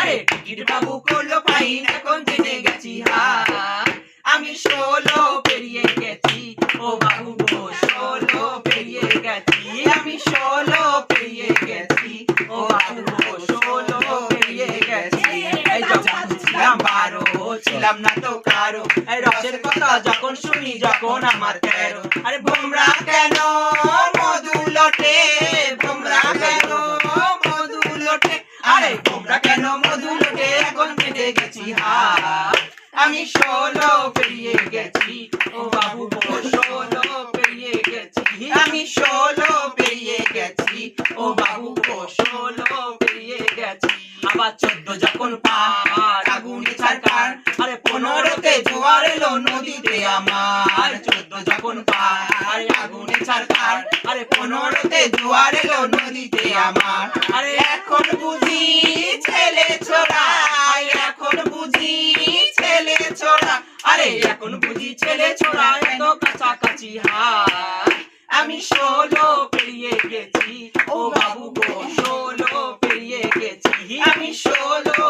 আরে টিকিট বাবু করলো ফাইন, এখন জেনে গেছি হাই। আমি 16 পেরিয়ে গেছি, ও বাবু গো 16 পেরিয়ে গেছি, আমি 16 পেরিয়ে গেছি, ও বাবু গো 16 পেরিয়ে গেছি। এই যখন ছিলাম 12, ছিলাম না তো কারো, এই রসের কথা যখন শুনি যখন আমার 13। আরে ভোমরা কেন মধু লটে, ভোমরা কেন মধু লটে, আরে ভোমরা কেন মধু লটে, এখন জেনে গেছি হাই। আমি 16 পেরিয়ে গেছি, ও বাবু গো 16 পেরিয়ে গেছি, আমি 16 পেরিয়ে গেছি, ও বাবু গো 16 পেরিয়ে গেছি। আবার 14 যখন পার, আগুনে ছারকার, আরে 15তে জোয়ার এলো নদীতে আমার। 14 যখন পার, আগুনে ছারকার, আরে 15তে জোয়ার এলো নদীতে আমার। আরে এখন বুঝি ছেলে ছোড়া, এখন বুঝি ছেলে ছোড়া, আরে এখন বুঝি ছেলে ছোড়া, এত কাছাকাছি হাই। আমি 16 পেরিয়ে গেছি, ও বাবু গো 16 পেরিয়ে গেছি, আমি 16